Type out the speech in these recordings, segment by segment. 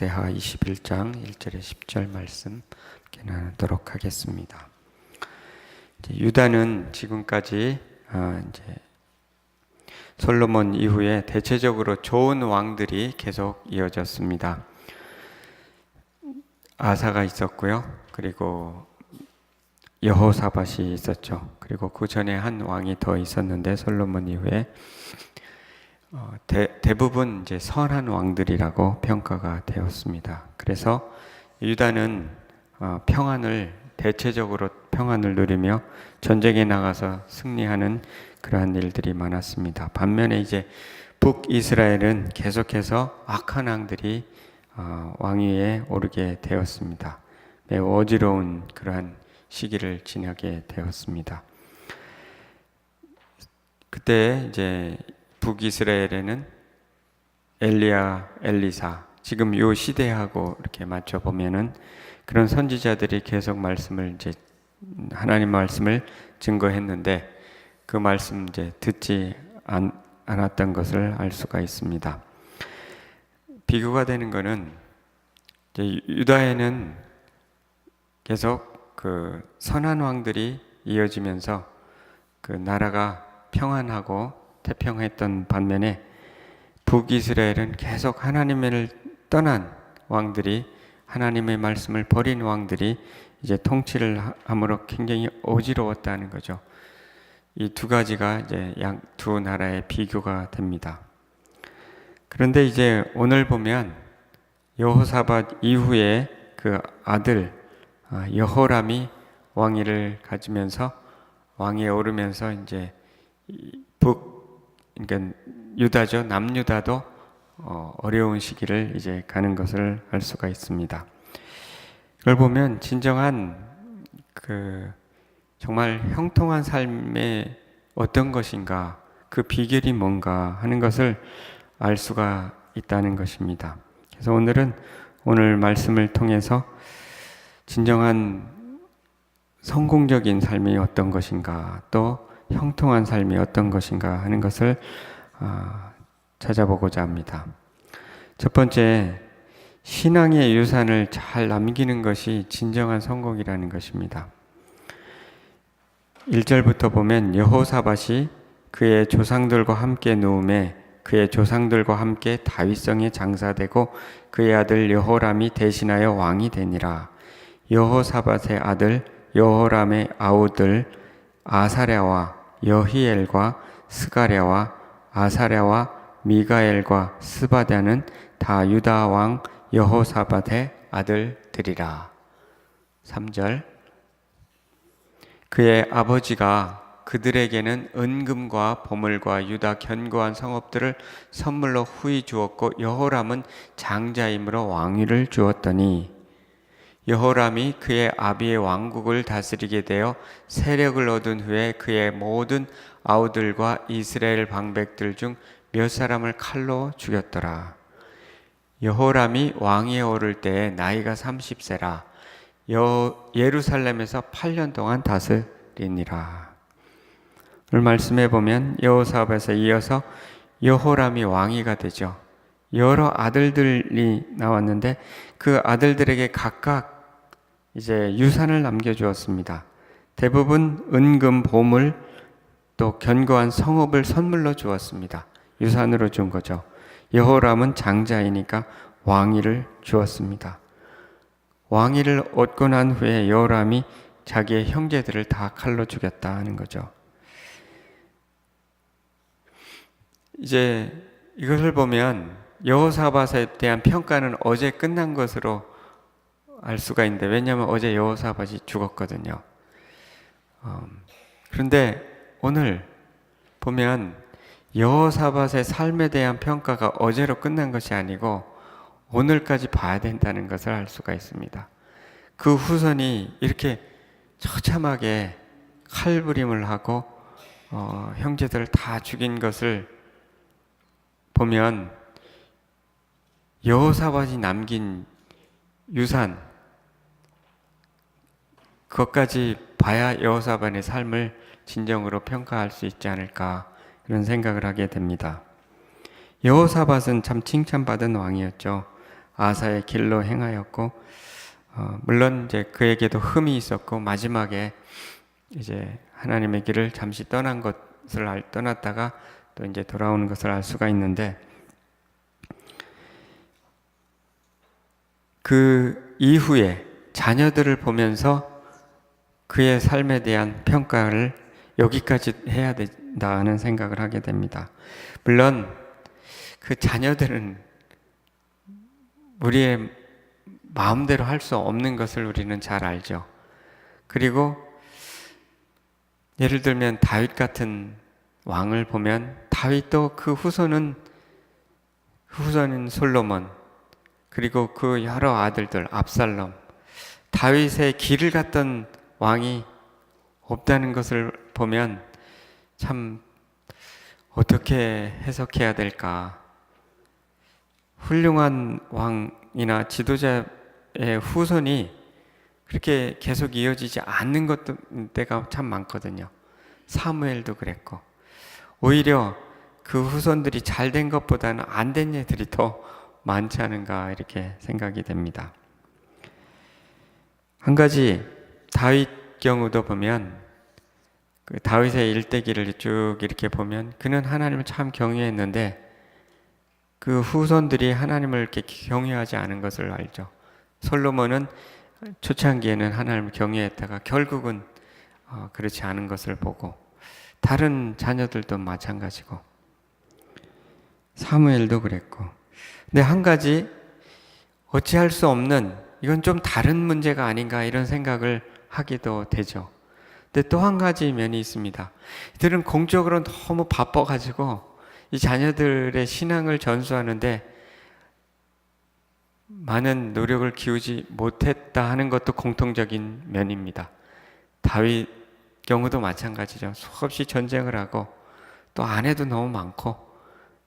역대하 21장 1절에 10절 말씀 함께 나누도록 하겠습니다. 유다는 지금까지 이제 솔로몬 이후에 대체적으로 좋은 왕들이 계속 이어졌습니다. 아사가 있었고요. 그리고 여호사밧이 있었죠. 그리고 그 전에 한 왕이 더 있었는데 솔로몬 이후에 대부분 이제 선한 왕들이라고 평가가 되었습니다. 그래서 유다는 대체적으로 평안을 누리며 전쟁에 나가서 승리하는 그러한 일들이 많았습니다. 반면에 이제 북이스라엘은 계속해서 악한 왕들이 왕위에 오르게 되었습니다. 매우 어지러운 그러한 시기를 지나게 되었습니다. 그때 이제 북이스라엘에는 엘리야, 엘리사, 지금 이 시대하고 이렇게 맞춰 보면은 그런 선지자들이 계속 하나님 말씀을 증거했는데 그 말씀 이제 듣지 않았던 것을 알 수가 있습니다. 비교가 되는 것은 이제 유다에는 계속 그 선한 왕들이 이어지면서 그 나라가 평안하고 태평했던 반면에 북이스라엘은 계속 하나님을 떠난 왕들이, 하나님의 말씀을 버린 왕들이 이제 통치를 함으로 굉장히 어지러웠다는 거죠. 이 두 가지가 이제 두 나라의 비교가 됩니다. 그런데 이제 오늘 보면 여호사밧 이후에 그 아들 여호람이 왕위를 가지면서 왕위에 오르면서 이제 그러니까 유다죠. 남유다도 어려운 시기를 이제 가는 것을 알 수가 있습니다. 그걸 보면 진정한 정말 형통한 삶의 어떤 것인가, 그 비결이 뭔가 하는 것을 알 수가 있다는 것입니다. 그래서 오늘 말씀을 통해서 진정한 성공적인 삶이 어떤 것인가, 또 형통한 삶이 어떤 것인가 하는 것을 찾아보고자 합니다. 첫 번째, 신앙의 유산을 잘 남기는 것이 진정한 성공이라는 것입니다. 1절부터 보면 여호사밧이 그의 조상들과 함께 누움에 그의 조상들과 함께 다윗성에 장사되고 그의 아들 여호람이 대신하여 왕이 되니라. 여호사밧의 아들 여호람의 아우들 아사랴와 여히엘과 스가랴와 아사랴와 미가엘과 스바랴는 다 유다 왕 여호사밧의 아들들이라. 3절, 그의 아버지가 그들에게는 은금과 보물과 유다 견고한 성읍들을 선물로 후히 주었고 여호람은 장자이므로 왕위를 주었더니 여호람이 그의 아비의 왕국을 다스리게 되어 세력을 얻은 후에 그의 모든 아우들과 이스라엘 방백들 중 몇 사람을 칼로 죽였더라. 여호람이 왕위에 오를 때에 나이가 30세라. 예루살렘에서 8년 동안 다스리니라. 오늘 말씀해 보면 여호사밧에 이어서 여호람이 왕위가 되죠. 여러 아들들이 나왔는데 그 아들들에게 각각 이제 유산을 남겨주었습니다. 대부분 은금, 보물, 또 견고한 성읍을 선물로 주었습니다. 유산으로 준 거죠. 여호람은 장자이니까 왕위를 주었습니다. 왕위를 얻고 난 후에 여호람이 자기의 형제들을 다 칼로 죽였다 하는 거죠. 이제 이것을 보면 여호사밧에 대한 평가는 어제 끝난 것으로 알 수가 있는데, 왜냐하면 어제 여호사밧이 죽었거든요. 그런데 오늘 보면 여호사밧의 삶에 대한 평가가 어제로 끝난 것이 아니고 오늘까지 봐야 된다는 것을 알 수가 있습니다. 그 후손이 이렇게 처참하게 칼부림을 하고 형제들을 다 죽인 것을 보면 여호사밧이 남긴 유산, 그것까지 봐야 여호사밧의 삶을 진정으로 평가할 수 있지 않을까, 그런 생각을 하게 됩니다. 여호사밧은 참 칭찬받은 왕이었죠. 아사의 길로 행하였고, 물론 이제 그에게도 흠이 있었고 마지막에 이제 하나님의 길을 잠시 떠난 것을 떠났다가 또 이제 돌아오는 것을 알 수가 있는데, 그 이후에 자녀들을 보면서 그의 삶에 대한 평가를 여기까지 해야 된다는 생각을 하게 됩니다. 물론 그 자녀들은 우리의 마음대로 할 수 없는 것을 우리는 잘 알죠. 그리고 예를 들면 다윗 같은 왕을 보면 다윗도 그 후손은 솔로몬, 그리고 그 여러 아들들, 압살롬, 다윗의 길을 갔던 왕이 없다는 것을 보면 참 어떻게 해석해야 될까? 훌륭한 왕이나 지도자의 후손이 그렇게 계속 이어지지 않는 때가 참 많거든요. 사무엘도 그랬고, 오히려 그 후손들이 잘 된 것보다는 안 된 애들이 더 많지 않은가 이렇게 생각이 됩니다. 한 가지 다윗 경우도 보면 그 다윗의 일대기를 쭉 이렇게 보면 그는 하나님을 참 경외했는데 그 후손들이 하나님을 이렇게 경외하지 않은 것을 알죠. 솔로몬은 초창기에는 하나님을 경외했다가 결국은 그렇지 않은 것을 보고, 다른 자녀들도 마찬가지고, 사무엘도 그랬고. 근데 한 가지 어찌할 수 없는, 이건 좀 다른 문제가 아닌가 이런 생각을 하기도 되죠. 근데 또 한 가지 면이 있습니다. 이들은 공적으로 너무 바빠가지고 이 자녀들의 신앙을 전수하는데 많은 노력을 기울이지 못했다 하는 것도 공통적인 면입니다. 다윗 경우도 마찬가지죠. 수없이 전쟁을 하고 또 아내도 너무 많고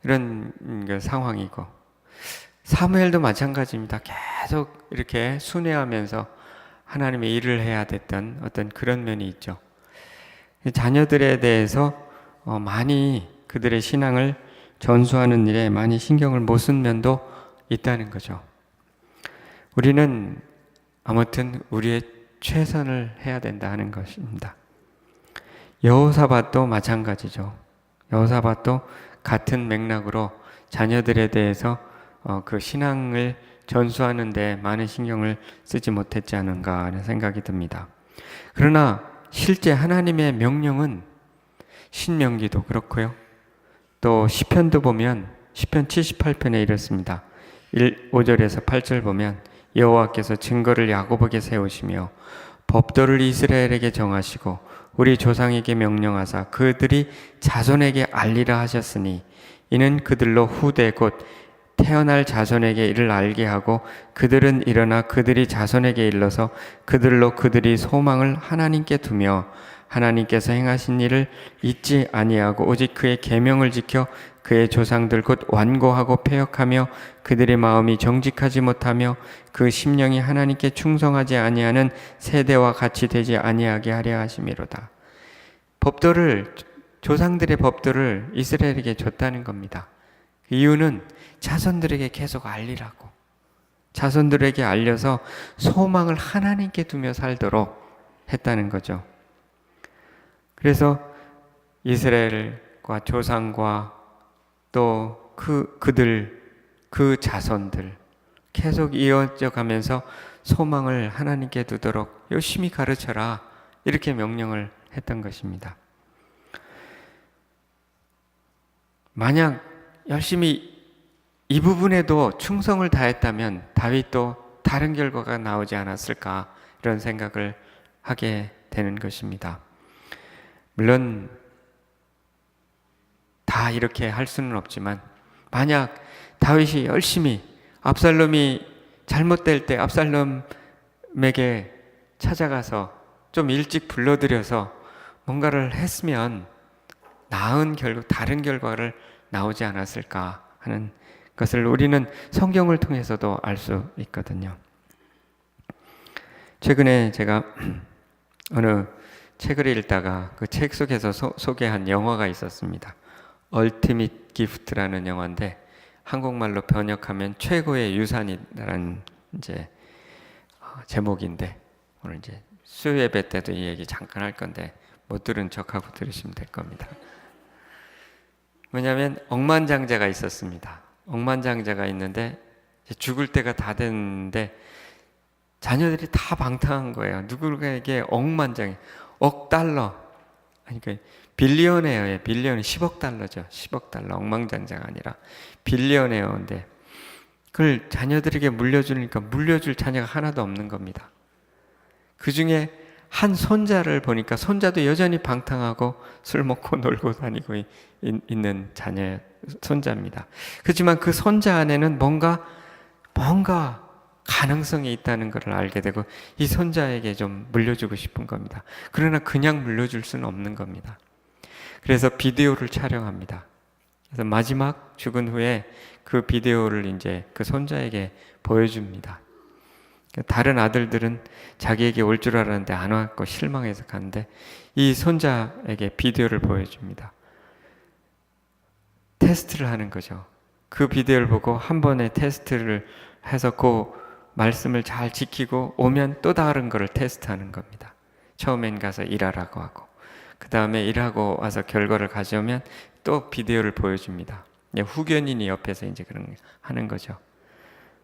이런 상황이고, 사무엘도 마찬가지입니다. 계속 이렇게 순회하면서 하나님의 일을 해야 됐던 어떤 그런 면이 있죠. 자녀들에 대해서 많이 그들의 신앙을 전수하는 일에 많이 신경을 못 쓴 면도 있다는 거죠. 우리는 아무튼 우리의 최선을 해야 된다 하는 것입니다. 여호사밧도 마찬가지죠. 여호사밧도 같은 맥락으로 자녀들에 대해서 그 신앙을 전수하는 데 많은 신경을 쓰지 못했지 않은가 하는 생각이 듭니다. 그러나 실제 하나님의 명령은 신명기도 그렇고요. 또 시편도 보면 시편 78편에 이렇습니다. 5절에서 8절 보면 여호와께서 증거를 야곱에게 세우시며 법도를 이스라엘에게 정하시고 우리 조상에게 명령하사 그들이 자손에게 알리라 하셨으니 이는 그들로 후대 곧 태어날 자손에게 이를 알게 하고 그들은 일어나 그들이 자손에게 일러서 그들로 그들이 소망을 하나님께 두며 하나님께서 행하신 일을 잊지 아니하고 오직 그의 계명을 지켜 그의 조상들 곧 완고하고 패역하며 그들의 마음이 정직하지 못하며 그 심령이 하나님께 충성하지 아니하는 세대와 같이 되지 아니하게 하려 하심이로다. 법도를, 조상들의 법도를 이스라엘에게 줬다는 겁니다. 이유는 자손들에게 계속 알리라고, 자손들에게 알려서 소망을 하나님께 두며 살도록 했다는 거죠. 그래서 이스라엘과 조상과 또 그 자손들 계속 이어져 가면서 소망을 하나님께 두도록 열심히 가르쳐라, 이렇게 명령을 했던 것입니다. 만약 열심히 이 부분에도 충성을 다했다면 다윗도 다른 결과가 나오지 않았을까, 이런 생각을 하게 되는 것입니다. 물론 다 이렇게 할 수는 없지만 만약 다윗이 열심히 압살롬이 잘못될 때 압살롬에게 찾아가서 좀 일찍 불러들여서 뭔가를 했으면 나은 결과, 다른 결과를 나오지 않았을까 하는 것을 우리는 성경을 통해서도 알 수 있거든요. 최근에 제가 어느 책을 읽다가 그 책 속에서 소개한 영화가 있었습니다. 얼티밋 기프트라는 영화인데 한국말로 번역하면 최고의 유산이라는 이제 제목인데, 오늘 이제 수요예배 때도 이 얘기 잠깐 할 건데 못 들은 척하고 들으시면 될 겁니다. 왜냐하면 억만장자가 있었습니다. 억만장자가 있는데 죽을 때가 다 됐는데 자녀들이 다 방탕한 거예요. 누구에게 억만장이, 억 달러, 그러니까 빌리언웨어에, 빌리언이 10억 달러죠. 10억 달러, 억만장자가 아니라 빌리언웨어인데 그걸 자녀들에게 물려주니까 물려줄 자녀가 하나도 없는 겁니다. 그 중에 한 손자를 보니까 손자도 여전히 방탕하고 술 먹고 놀고 다니고 있는 자녀, 손자입니다. 그렇지만 그 손자 안에는 뭔가 가능성이 있다는 것을 알게 되고 이 손자에게 좀 물려주고 싶은 겁니다. 그러나 그냥 물려줄 수는 없는 겁니다. 그래서 비디오를 촬영합니다. 그래서 마지막 죽은 후에 그 비디오를 이제 그 손자에게 보여줍니다. 다른 아들들은 자기에게 올 줄 알았는데 안 왔고 실망해서 갔는데 이 손자에게 비디오를 보여줍니다. 테스트를 하는 거죠. 그 비디오를 보고 한 번에 테스트를 해서 그 말씀을 잘 지키고 오면 또 다른 거를 테스트하는 겁니다. 처음엔 가서 일하라고 하고 그 다음에 일하고 와서 결과를 가져오면 또 비디오를 보여줍니다. 후견인이 옆에서 이제 그런 거 하는 거죠.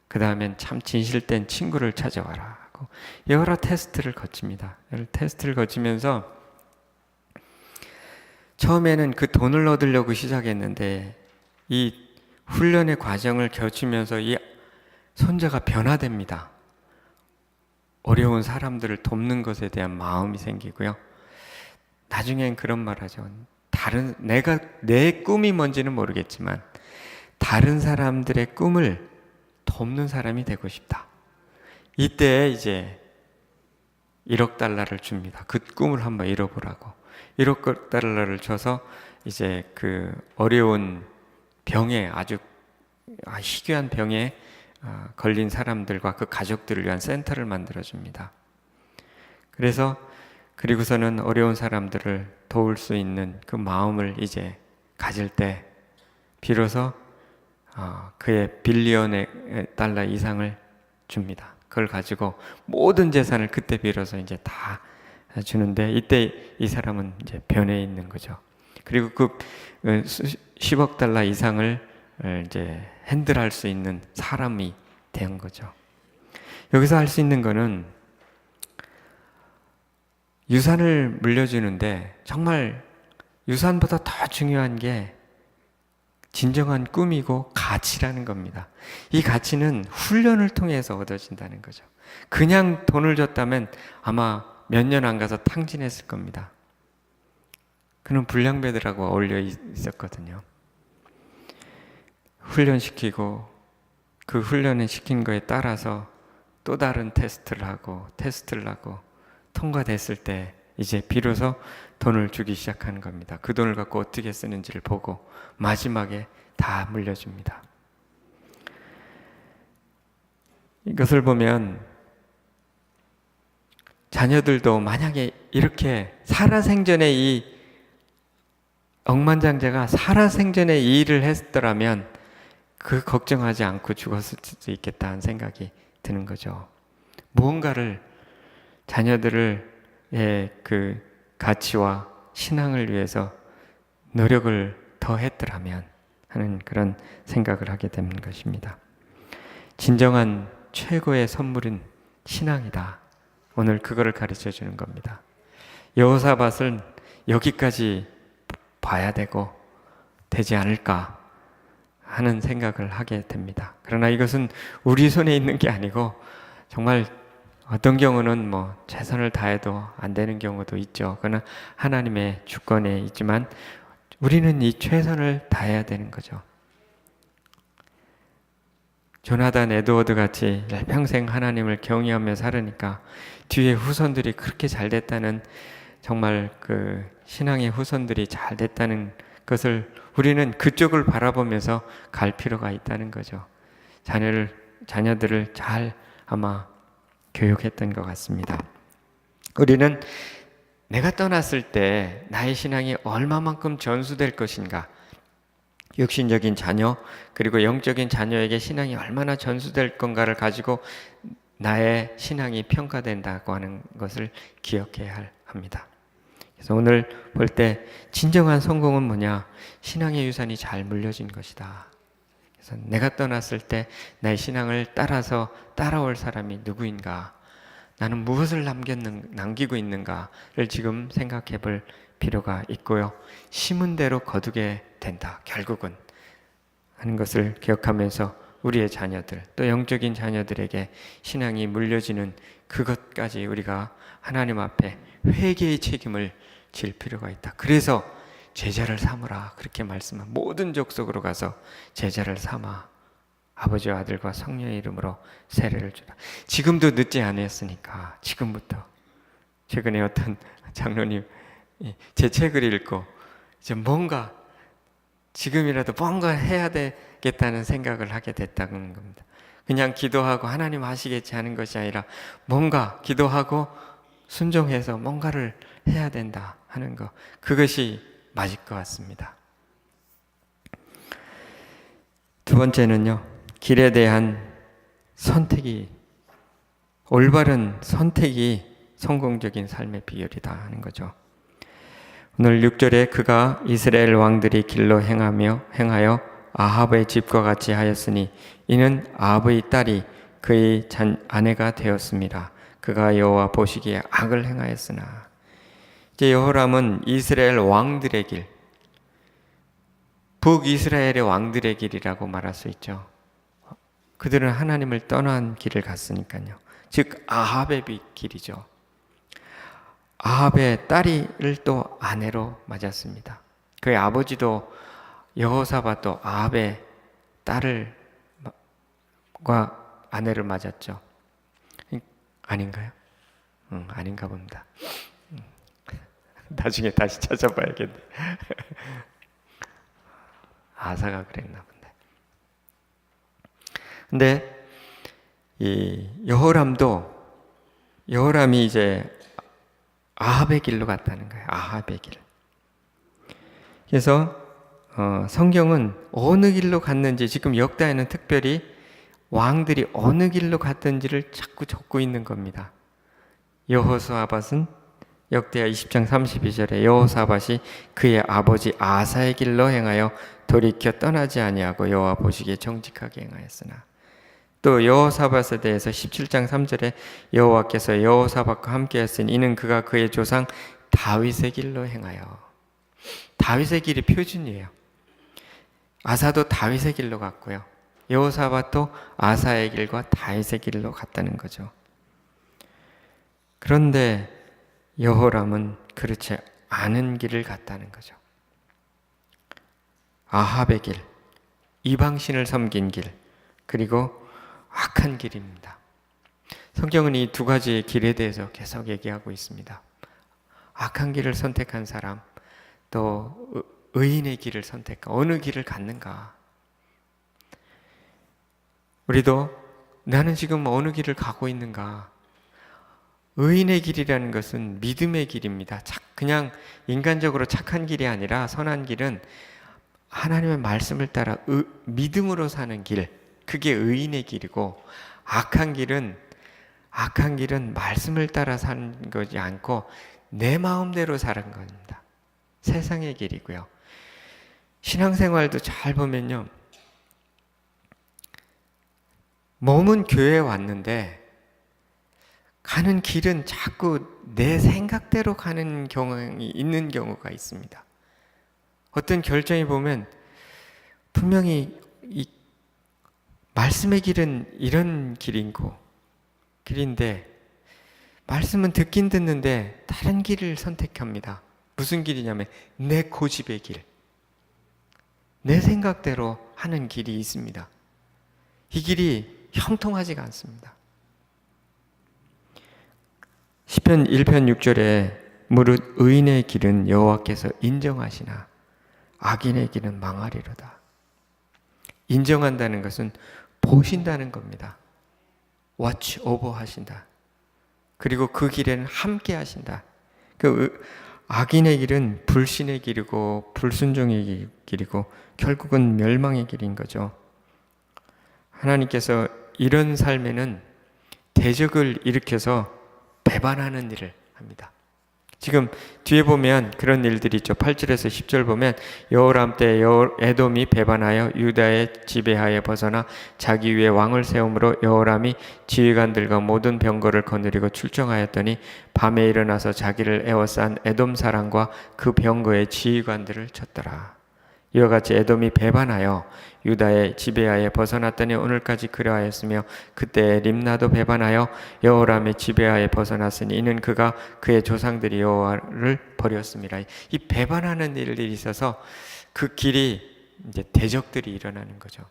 그 다음엔 참 진실된 친구를 찾아와라 하고 여러 테스트를 거칩니다. 여러 테스트를 거치면서 처음에는 그 돈을 얻으려고 시작했는데 이 훈련의 과정을 거치면서 이 손자가 변화됩니다. 어려운 사람들을 돕는 것에 대한 마음이 생기고요. 나중엔 그런 말 하죠. 내 꿈이 뭔지는 모르겠지만 다른 사람들의 꿈을 돕는 사람이 되고 싶다. 이때 이제 1억 달러를 줍니다. 그 꿈을 한번 이뤄보라고. 1억 달러를 줘서 이제 그 어려운 병에 아주 희귀한 병에 걸린 사람들과 그 가족들을 위한 센터를 만들어줍니다. 그리고서는 어려운 사람들을 도울 수 있는 그 마음을 이제 가질 때 비로소 그의 빌리언의 달러 이상을 줍니다. 그걸 가지고 모든 재산을 그때 비로소 이제 다 주는데 이때 이 사람은 이제 변해 있는 거죠. 그리고 그 10억 달러 이상을 이제 핸들할 수 있는 사람이 된 거죠. 여기서 할 수 있는 거는 유산을 물려주는데 정말 유산보다 더 중요한 게 진정한 꿈이고 가치라는 겁니다. 이 가치는 훈련을 통해서 얻어진다는 거죠. 그냥 돈을 줬다면 아마 몇 년 안 가서 탕진했을 겁니다. 그는 불량배들하고 어울려 있었거든요. 훈련시키고 그 훈련을 시킨 거에 따라서 또 다른 테스트를 하고 통과됐을 때 이제 비로소 돈을 주기 시작하는 겁니다. 그 돈을 갖고 어떻게 쓰는지를 보고 마지막에 다 물려줍니다. 이것을 보면 자녀들도 만약에 이렇게 살아생전에 이 억만장자가 살아생전에 이 일을 했더라면 그 걱정하지 않고 죽었을 수도 있겠다는 생각이 드는 거죠. 무언가를 자녀들의 그 가치와 신앙을 위해서 노력을 더 했더라면 하는 그런 생각을 하게 되는 것입니다. 진정한 최고의 선물은 신앙이다. 오늘 그거를 가르쳐 주는 겁니다. 여호사밧은 여기까지 봐야 되지 않을까 하는 생각을 하게 됩니다. 그러나 이것은 우리 손에 있는 게 아니고 정말 어떤 경우는 최선을 다해도 안 되는 경우도 있죠. 그러나 하나님의 주권에 있지만 우리는 이 최선을 다해야 되는 거죠. 조나단 에드워드 같이 평생 하나님을 경외하며 살으니까 뒤에 후손들이 그렇게 잘 됐다는, 정말 그 신앙의 후손들이 잘 됐다는 것을 우리는 그쪽을 바라보면서 갈 필요가 있다는 거죠. 자녀들을 잘 아마 교육했던 것 같습니다. 우리는 내가 떠났을 때 나의 신앙이 얼마만큼 전수될 것인가, 육신적인 자녀, 그리고 영적인 자녀에게 신앙이 얼마나 전수될 건가를 가지고 나의 신앙이 평가된다고 하는 것을 기억해야 합니다. 그래서 오늘 볼 때 진정한 성공은 뭐냐? 신앙의 유산이 잘 물려진 것이다. 그래서 내가 떠났을 때 나의 신앙을 따라서 따라올 사람이 누구인가? 나는 무엇을 남기고 있는가를 지금 생각해 볼 필요가 있고요. 심은 대로 거두게 된다. 결국은 하는 것을 기억하면서 우리의 자녀들, 또 영적인 자녀들에게 신앙이 물려지는 그것까지 우리가 하나님 앞에 회개의 책임을 질 필요가 있다. 그래서 제자를 삼으라 그렇게 말씀한 모든 족속으로 가서 제자를 삼아 아버지와 아들과 성령의 이름으로 세례를 주라. 지금도 늦지 않았으니까 지금부터. 최근에 어떤 장로님 제 책을 읽고 이제 뭔가 지금이라도 뭔가 해야 되겠다는 생각을 하게 됐다는 겁니다. 그냥 기도하고 하나님 하시겠지 하는 것이 아니라 뭔가 기도하고 순종해서 뭔가를 해야 된다 하는 것, 그것이 맞을 것 같습니다. 두 번째는요, 길에 대한 선택이, 올바른 선택이 성공적인 삶의 비결이다 하는 거죠. 오늘 6절에 그가 이스라엘 왕들이 길로 행하여 아합의 집과 같이 하였으니 이는 아합의 딸이 그의 아내가 되었습니다. 그가 여호와 보시기에 악을 행하였으나. 이제 여호람은 이스라엘 왕들의 길, 북이스라엘의 왕들의 길이라고 말할 수 있죠. 그들은 하나님을 떠난 길을 갔으니까요. 즉 아합의 길이죠. 아합의 딸을 또 아내로 맞았습니다. 그의 아버지도 여호사밧도 아합의 딸과 아내를 맞았죠. 아닌가요? 아닌가 봅니다. 나중에 다시 찾아봐야겠네. 아사가 그랬나 본데. 근데 이 여호람이 이제 아합의 길로 갔다는 거예요. 아합의 길. 그래서 성경은 어느 길로 갔는지, 지금 역다에는 특별히 왕들이 어느 길로 갔던지를 자꾸 적고 있는 겁니다. 여호사밧은 역대하 20장 32절에 여호사밧이 그의 아버지 아사의 길로 행하여 돌이켜 떠나지 아니하고 여호와 보시기에 정직하게 행하였으나, 또 여호사밧에 대해서 17장 3절에 여호와께서 여호사밧과 함께 하였으니 이는 그가 그의 조상 다윗의 길로 행하여. 다윗의 길이 표준이에요. 아사도 다윗의 길로 갔고요, 여호사밧도 아사의 길과 다윗의 길로 갔다는 거죠. 그런데 여호람은 그렇지 않은 길을 갔다는 거죠. 아합의 길, 이방신을 섬긴 길, 그리고 악한 길입니다. 성경은 이 두 가지의 길에 대해서 계속 얘기하고 있습니다. 악한 길을 선택한 사람, 또 의인의 길을 선택한, 어느 길을 갔는가? 우리도 나는 지금 어느 길을 가고 있는가? 의인의 길이라는 것은 믿음의 길입니다. 그냥 인간적으로 착한 길이 아니라, 선한 길은 하나님의 말씀을 따라 믿음으로 사는 길, 그게 의인의 길이고, 악한 길은 말씀을 따라 사는 것이 않고 내 마음대로 사는 겁니다. 세상의 길이고요. 신앙생활도 잘 보면요, 몸은 교회에 왔는데 가는 길은 자꾸 내 생각대로 가는 경향이 있는 경우가 있습니다. 어떤 결정이 보면 분명히 이 말씀의 길은 이런 길인데 말씀은 듣긴 듣는데 다른 길을 선택합니다. 무슨 길이냐면 내 고집의 길, 내 생각대로 하는 길이 있습니다. 이 길이 형통하지가 않습니다. 시편 1편 6절에 무릇 의인의 길은 여호와께서 인정하시나 악인의 길은 망하리로다. 인정한다는 것은 보신다는 겁니다. watch over 하신다. 그리고 그 길에는 함께 하신다. 그 악인의 길은 불신의 길이고 불순종의 길이고 결국은 멸망의 길인 거죠. 하나님께서 이런 삶에는 대적을 일으켜서 배반하는 일을 합니다. 지금 뒤에 보면 그런 일들이 있죠. 8절에서 10절 보면 여호람 때 에돔이 배반하여 유다의 지배하에 벗어나 자기 위에 왕을 세움으로 여호람이 지휘관들과 모든 병거를 거느리고 출정하였더니 밤에 일어나서 자기를 에워싼 에돔 사람과 그 병거의 지휘관들을 쳤더라. 이와 같이 에돔이 배반하여 유다의 지배하에 벗어났더니 오늘까지 그러하였으며 그때 림나도 배반하여 여호람의 지배하에 벗어났으니 이는 그가 그의 조상들이 여호와를 버렸습니다. 이 배반하는 일들이 있어서 그 길이 이제 대적들이 일어나는 거죠.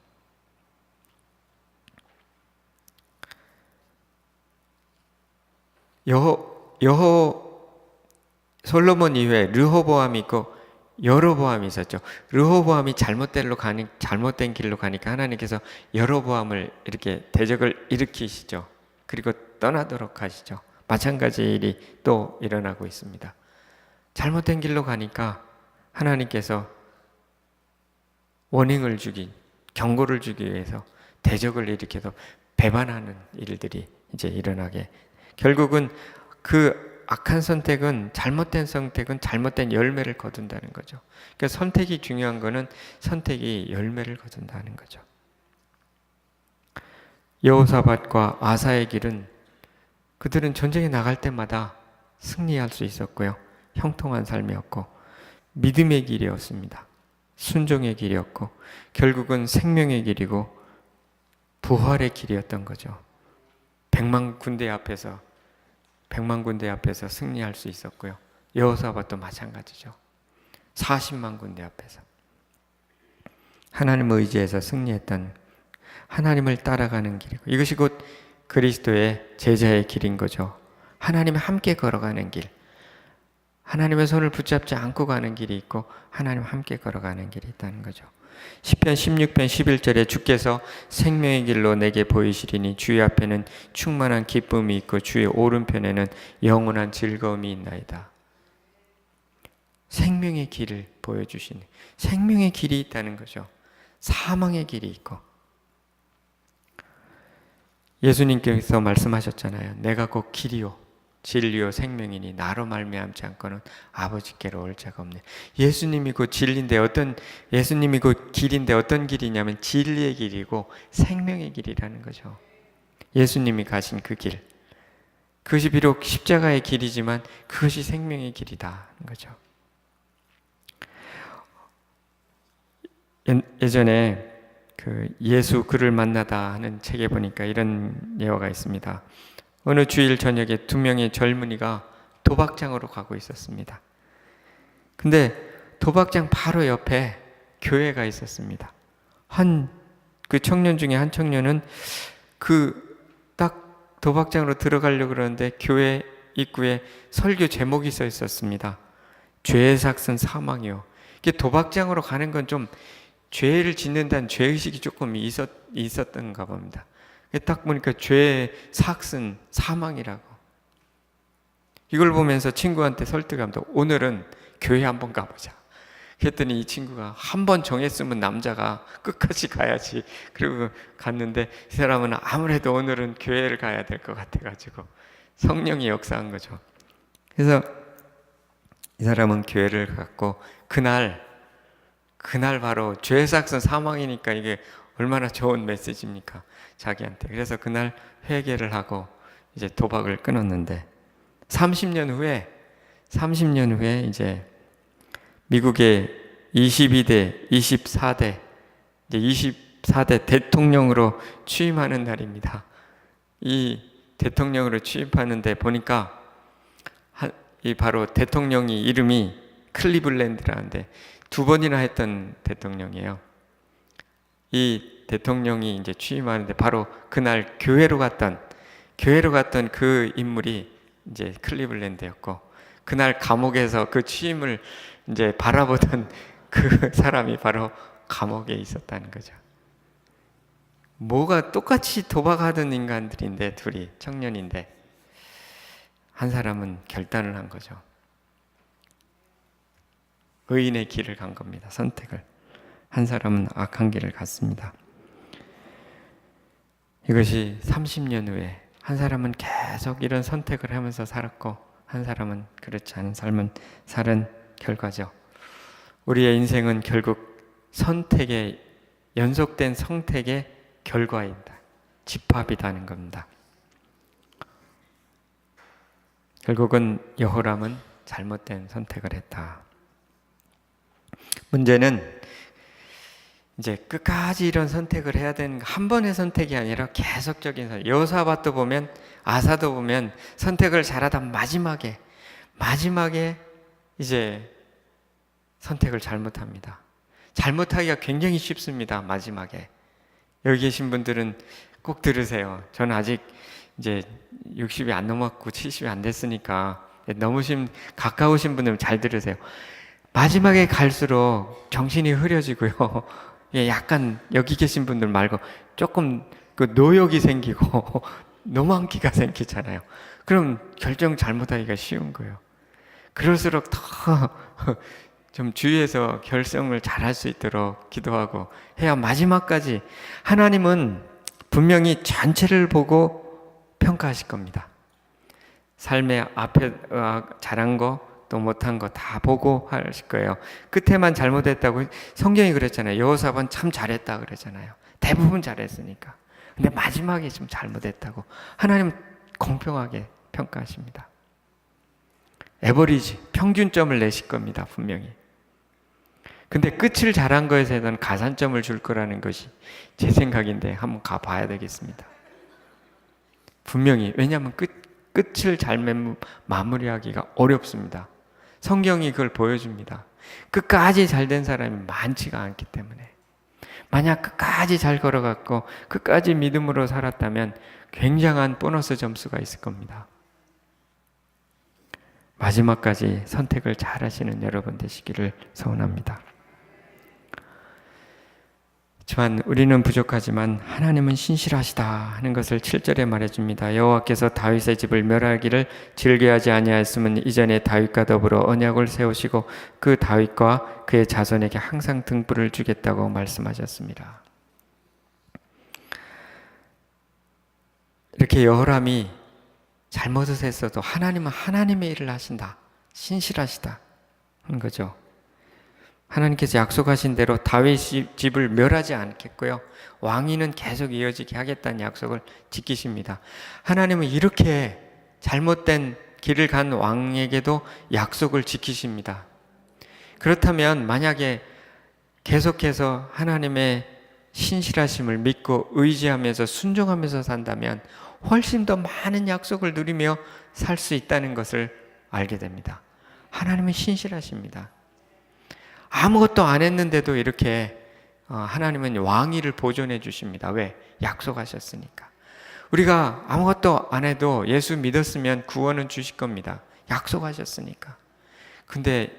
솔로몬 이후에 르호보암이 있고 여로보암이 있었죠. 르호보암이 잘못된 길로 가니까 하나님께서 여로보암을 이렇게 대적을 일으키시죠. 그리고 떠나도록 하시죠. 마찬가지 일이 또 일어나고 있습니다. 잘못된 길로 가니까 하나님께서 워닝을 경고를 주기 위해서 대적을 일으켜서 배반하는 일들이 이제 일어나게, 결국은 그 악한 선택은, 잘못된 선택은 잘못된 열매를 거둔다는 거죠. 그러니까 선택이 중요한 거는 선택이 열매를 거둔다는 거죠. 여호사밧과 아사의 길은 그들은 전쟁에 나갈 때마다 승리할 수 있었고요. 형통한 삶이었고 믿음의 길이었습니다. 순종의 길이었고 결국은 생명의 길이고 부활의 길이었던 거죠. 100만 군대 앞에서 승리할 수 있었고요. 여호사밧도 마찬가지죠. 40만 군대 앞에서 하나님을 의지해서 승리했던, 하나님을 따라가는 길이고, 이것이 곧 그리스도의 제자의 길인 거죠. 하나님과 함께 걸어가는 길, 하나님의 손을 붙잡지 않고 가는 길이 있고 하나님과 함께 걸어가는 길이 있다는 거죠. 시편 16편 11절에 주께서 생명의 길로 내게 보이시리니 주의 앞에는 충만한 기쁨이 있고 주의 오른편에는 영원한 즐거움이 있나이다. 생명의 길을 보여주시는, 생명의 길이 있다는 거죠. 사망의 길이 있고, 예수님께서 말씀하셨잖아요. 내가 곧 길이요 진리요 생명이니 나로 말미암지 않고는 아버지께로 올 자가 없네. 예수님이 곧 진리인데 예수님이 곧 길인데 어떤 길이냐면 진리의 길이고 생명의 길이라는 거죠. 예수님이 가신 그 길, 그것이 비록 십자가의 길이지만 그것이 생명의 길이다는 거죠. 예전에 그 예수 그를 만나다 하는 책에 보니까 이런 예화가 있습니다. 어느 주일 저녁에 두 명의 젊은이가 도박장으로 가고 있었습니다. 근데 도박장 바로 옆에 교회가 있었습니다. 그 청년 중에 한 청년은 딱 도박장으로 들어가려고 그러는데 교회 입구에 설교 제목이 써 있었습니다. 죄의 삭은 사망이요. 이게 도박장으로 가는 건 좀 죄를 짓는다는 죄의식이 조금 있었던가 봅니다. 딱 보니까 죄의 삭은 사망이라고. 이걸 보면서 친구한테 설득합니다. 오늘은 교회 한번 가보자. 그랬더니 이 친구가 한 번 정했으면 남자가 끝까지 가야지. 그리고 갔는데 이 사람은 아무래도 오늘은 교회를 가야 될 것 같아가지고 성령이 역사한 거죠. 그래서 이 사람은 교회를 갔고 그날 바로 죄의 삭은 사망이니까 이게 얼마나 좋은 메시지입니까? 자기한테. 그래서 그날 회개를 하고 이제 도박을 끊었는데 30년 후에 이제 미국의 22대, 24대, 이제 24대 대통령으로 취임하는 날입니다. 이 대통령으로 취임하는데 보니까 이 바로 대통령이 이름이 클리블랜드라는데 2번이나 했던 대통령이에요. 이 대통령이 이제 취임하는데 바로 그날 교회로 갔던 그 인물이 이제 클리블랜드였고, 그날 감옥에서 그 취임을 이제 바라보던 그 사람이 바로 감옥에 있었다는 거죠. 뭐가 똑같이 도박하던 인간들인데, 둘이 청년인데 한 사람은 결단을 한 거죠. 의인의 길을 간 겁니다. 선택을. 한 사람은 악한 길을 갔습니다. 이것이 30년 후에 한 사람은 계속 이런 선택을 하면서 살았고 한 사람은 그렇지 않은 삶은 살은 결과죠. 우리의 인생은 결국 선택의 연속된 선택의 결과이다. 집합이라는 겁니다. 결국은 여호람은 잘못된 선택을 했다. 문제는 이제 끝까지 이런 선택을 해야 되는 한 번의 선택이 아니라 계속적인 선택. 여호사밧도 보면 아사도 보면 선택을 잘하다 마지막에 이제 선택을 잘못합니다. 잘못하기가 굉장히 쉽습니다. 마지막에. 여기 계신 분들은 꼭 들으세요. 저는 아직 이제 60이 안 넘었고 70이 안 됐으니까 너무 가까우신 분들은 잘 들으세요. 마지막에 갈수록 정신이 흐려지고요. 약간 여기 계신 분들 말고 조금 그 노역이 생기고 노망기가 생기잖아요. 그럼 결정 잘못하기가 쉬운 거예요. 그럴수록 더 좀 주위에서 결정을 잘할 수 있도록 기도하고 해야 마지막까지. 하나님은 분명히 전체를 보고 평가하실 겁니다. 삶의 앞에 잘한 거 또 못한 거 다 보고 하실 거예요. 끝에만 잘못했다고 성경이 그랬잖아요. 여호사밧은 참 잘했다 그랬잖아요. 대부분 잘했으니까. 근데 마지막에 좀 잘못했다고 하나님은 공평하게 평가하십니다. 에버리지, 평균점을 내실 겁니다. 분명히. 근데 끝을 잘한 거에 대해서는 가산점을 줄 거라는 것이 제 생각인데 한번 가봐야 되겠습니다. 분명히. 왜냐하면 끝을 잘 마무리하기가 어렵습니다. 성경이 그걸 보여줍니다. 끝까지 잘된 사람이 많지가 않기 때문에. 만약 끝까지 잘 걸어갔고 끝까지 믿음으로 살았다면 굉장한 보너스 점수가 있을 겁니다. 마지막까지 선택을 잘 하시는 여러분 되시기를 소원합니다. 하지만 우리는 부족하지만 하나님은 신실하시다 하는 것을 7절에 말해줍니다. 여호와께서 다윗의 집을 멸하기를 즐겨하지 아니하였으면 이전에 다윗과 더불어 언약을 세우시고 그 다윗과 그의 자손에게 항상 등불을 주겠다고 말씀하셨습니다. 이렇게 여호람이 잘못을 했어도 하나님은 하나님의 일을 하신다. 신실하시다 하는 거죠. 하나님께서 약속하신 대로 다윗 집을 멸하지 않겠고요. 왕위는 계속 이어지게 하겠다는 약속을 지키십니다. 하나님은 이렇게 잘못된 길을 간 왕에게도 약속을 지키십니다. 그렇다면 만약에 계속해서 하나님의 신실하심을 믿고 의지하면서 순종하면서 산다면 훨씬 더 많은 약속을 누리며 살 수 있다는 것을 알게 됩니다. 하나님은 신실하십니다. 아무것도 안 했는데도 이렇게 하나님은 왕위를 보존해 주십니다. 왜? 약속하셨으니까. 우리가 아무것도 안 해도 예수 믿었으면 구원은 주실 겁니다. 약속하셨으니까. 근데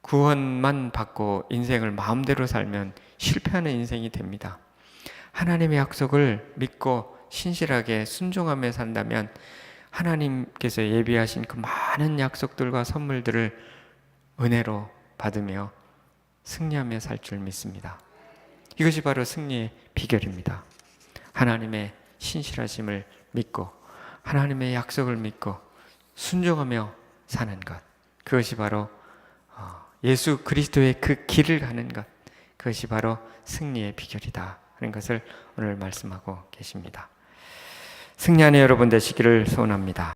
구원만 받고 인생을 마음대로 살면 실패하는 인생이 됩니다. 하나님의 약속을 믿고 신실하게 순종하며 산다면 하나님께서 예비하신 그 많은 약속들과 선물들을 은혜로 받으며 승리하며 살 줄 믿습니다. 이것이 바로 승리의 비결입니다. 하나님의 신실하심을 믿고 하나님의 약속을 믿고 순종하며 사는 것, 그것이 바로 예수 그리스도의 그 길을 가는 것, 그것이 바로 승리의 비결이다 하는 것을 오늘 말씀하고 계십니다. 승리하는 여러분 되시기를 소원합니다.